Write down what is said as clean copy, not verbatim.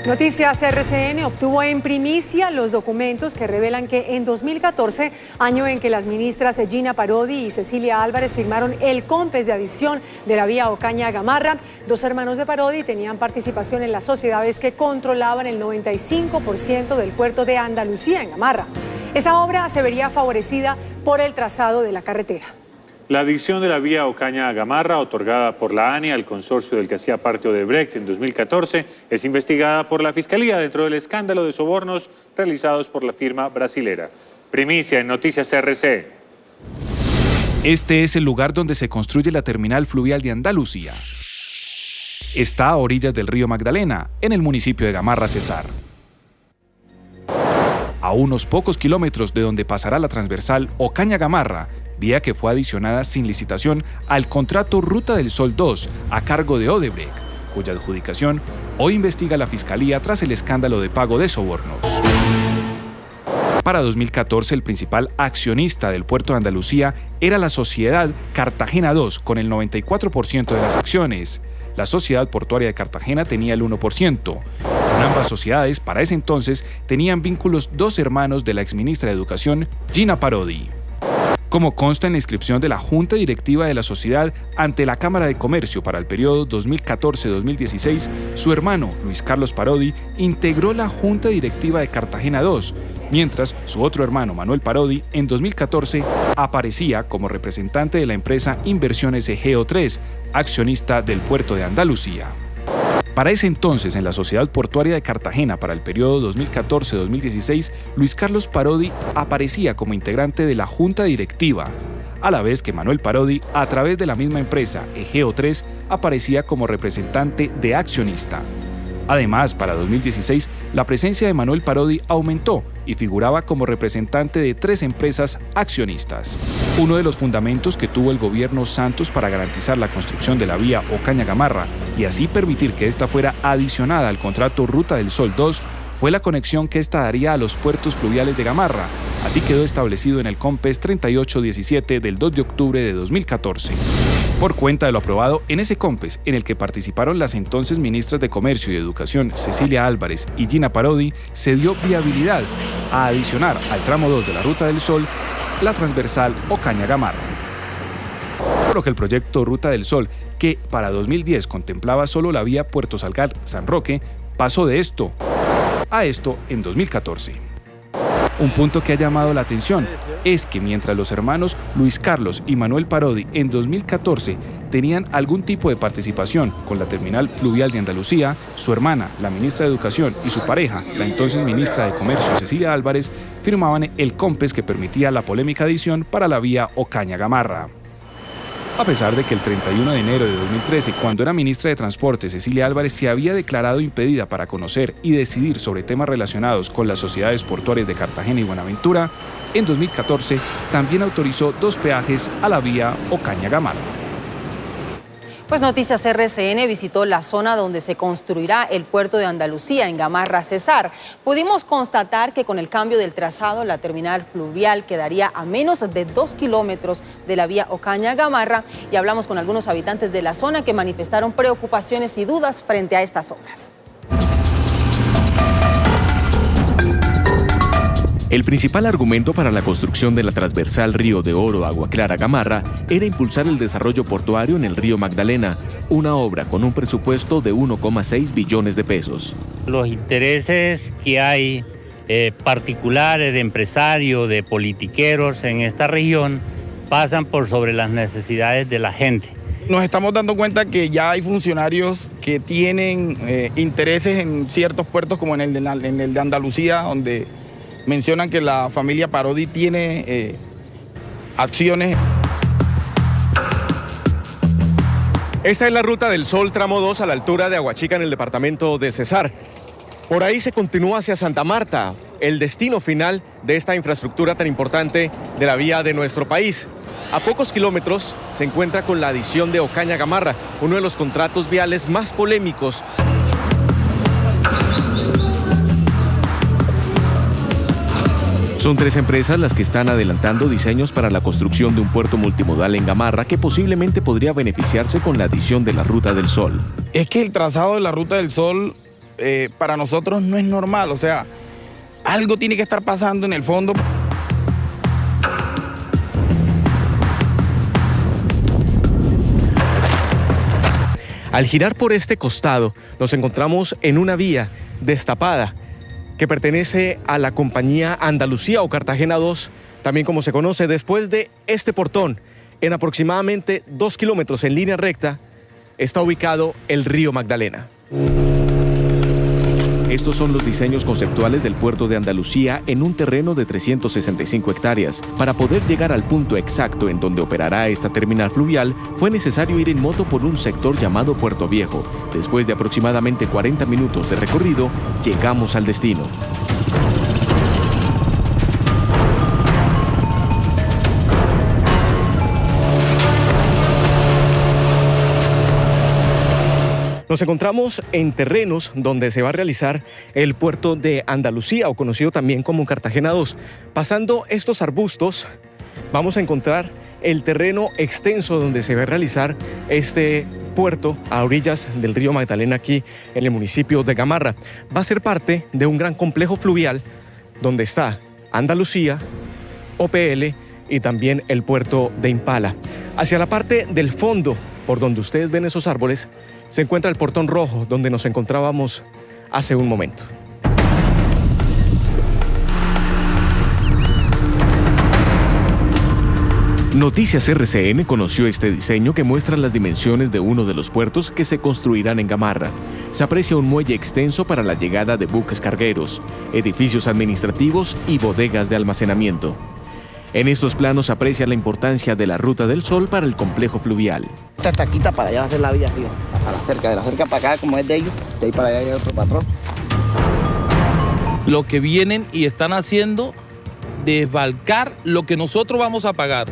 Noticias RCN obtuvo en primicia los documentos que revelan que en 2014, año en que las ministras Gina Parodi y Cecilia Álvarez firmaron el COMPES de adición de la vía Ocaña-Gamarra, dos hermanos de Parodi tenían participación en las sociedades que controlaban el 95% del puerto de Andalucía en Gamarra. Esa obra se vería favorecida por el trazado de la carretera. La adición de la vía Ocaña-Gamarra, otorgada por la ANE al consorcio del que hacía parte Odebrecht en 2014, es investigada por la Fiscalía dentro del escándalo de sobornos realizados por la firma brasilera. Primicia en Noticias RC. Este es el lugar donde se construye la terminal fluvial de Andalucía. Está a orillas del río Magdalena, en el municipio de Gamarra, Cesar. A unos pocos kilómetros de donde pasará la transversal Ocaña-Gamarra, vía que fue adicionada sin licitación al contrato Ruta del Sol 2 a cargo de Odebrecht, cuya adjudicación hoy investiga la Fiscalía tras el escándalo de pago de sobornos. Para 2014, el principal accionista del puerto de Andalucía era la sociedad Cartagena 2, con el 94% de las acciones. La sociedad portuaria de Cartagena tenía el 1%. Con ambas sociedades, para ese entonces, tenían vínculos dos hermanos de la exministra de Educación, Gina Parodi. Como consta en la inscripción de la Junta Directiva de la Sociedad ante la Cámara de Comercio para el periodo 2014-2016, su hermano, Luis Carlos Parodi, integró la Junta Directiva de Cartagena 2, mientras su otro hermano, Manuel Parodi, en 2014 aparecía como representante de la empresa Inversiones Egeo 3, accionista del puerto de Andalucía. Para ese entonces, en la Sociedad Portuaria de Cartagena para el periodo 2014-2016, Luis Carlos Parodi aparecía como integrante de la Junta Directiva, a la vez que Manuel Parodi, a través de la misma empresa Egeo 3, aparecía como representante de accionista. Además, para 2016, la presencia de Manuel Parodi aumentó y figuraba como representante de 3 empresas accionistas. Uno de los fundamentos que tuvo el gobierno Santos para garantizar la construcción de la vía Ocaña-Gamarra y así permitir que esta fuera adicionada al contrato Ruta del Sol 2 fue la conexión que esta daría a los puertos fluviales de Gamarra. Así quedó establecido en el COMPES 3817 del 2 de octubre de 2014. Por cuenta de lo aprobado en ese COMPES, en el que participaron las entonces ministras de Comercio y Educación Cecilia Álvarez y Gina Parodi, se dio viabilidad a adicionar al tramo 2 de la Ruta del Sol la transversal Ocaña-Gamarra. Por lo que el proyecto Ruta del Sol, que para 2010 contemplaba solo la vía Puerto Salgar-San Roque, pasó de esto a esto en 2014. Un punto que ha llamado la atención es que mientras los hermanos Luis Carlos y Manuel Parodi en 2014 tenían algún tipo de participación con la terminal fluvial de Andalucía, su hermana, la ministra de Educación, y su pareja, la entonces ministra de Comercio, Cecilia Álvarez, firmaban el COMPES que permitía la polémica adición para la vía Ocaña-Gamarra. A pesar de que el 31 de enero de 2013, cuando era ministra de Transporte, Cecilia Álvarez se había declarado impedida para conocer y decidir sobre temas relacionados con las sociedades portuarias de Cartagena y Buenaventura, en 2014 también autorizó 2 peajes a la vía Ocaña-Gamarra. Pues Noticias RCN visitó la zona donde se construirá el puerto de Andalucía, en Gamarra, Cesar. Pudimos constatar que con el cambio del trazado, la terminal fluvial quedaría a menos de 2 kilómetros de la vía Ocaña-Gamarra, y hablamos con algunos habitantes de la zona que manifestaron preocupaciones y dudas frente a estas obras. El principal argumento para la construcción de la transversal Río de Oro-Agua Clara-Gamarra era impulsar el desarrollo portuario en el río Magdalena, una obra con un presupuesto de 1,6 billones de pesos. Los intereses que hay particulares de empresarios, de politiqueros en esta región, pasan por sobre las necesidades de la gente. Nos estamos dando cuenta que ya hay funcionarios que tienen intereses en ciertos puertos, como en el de Andalucía, donde mencionan que la familia Parodi tiene acciones. Esta es la Ruta del Sol, tramo 2, a la altura de Aguachica, en el departamento de Cesar. Por ahí se continúa hacia Santa Marta, el destino final de esta infraestructura tan importante de la vía de nuestro país. A pocos kilómetros se encuentra con la adición de Ocaña-Gamarra, uno de los contratos viales más polémicos. Son 3 empresas las que están adelantando diseños para la construcción de un puerto multimodal en Gamarra que posiblemente podría beneficiarse con la adición de la Ruta del Sol. Es que el trazado de la Ruta del Sol para nosotros no es normal, o sea, algo tiene que estar pasando en el fondo. Al girar por este costado, nos encontramos en una vía destapada que pertenece a la compañía Andalucía o Cartagena 2, también como se conoce. Después de este portón, en aproximadamente 2 kilómetros en línea recta, está ubicado el río Magdalena. Estos son los diseños conceptuales del puerto de Andalucía en un terreno de 365 hectáreas. Para poder llegar al punto exacto en donde operará esta terminal fluvial, fue necesario ir en moto por un sector llamado Puerto Viejo. Después de aproximadamente 40 minutos de recorrido, llegamos al destino. Nos encontramos en terrenos donde se va a realizar el puerto de Andalucía, o conocido también como Cartagena 2. Pasando estos arbustos, vamos a encontrar el terreno extenso donde se va a realizar este puerto a orillas del río Magdalena, aquí en el municipio de Gamarra. Va a ser parte de un gran complejo fluvial donde está Andalucía, OPL y también el puerto de Impala. Hacia la parte del fondo, por donde ustedes ven esos árboles, se encuentra el portón rojo, donde nos encontrábamos hace un momento. Noticias RCN conoció este diseño que muestra las dimensiones de uno de los puertos que se construirán en Gamarra. Se aprecia un muelle extenso para la llegada de buques cargueros, edificios administrativos y bodegas de almacenamiento. En estos planos se aprecia la importancia de la Ruta del Sol para el complejo fluvial. Esta taquita para allá va a ser la vía arriba, a la cerca, de la cerca para acá, como es de ellos, de ahí para allá hay otro patrón. Lo que vienen y están haciendo, desbalcar lo que nosotros vamos a pagar.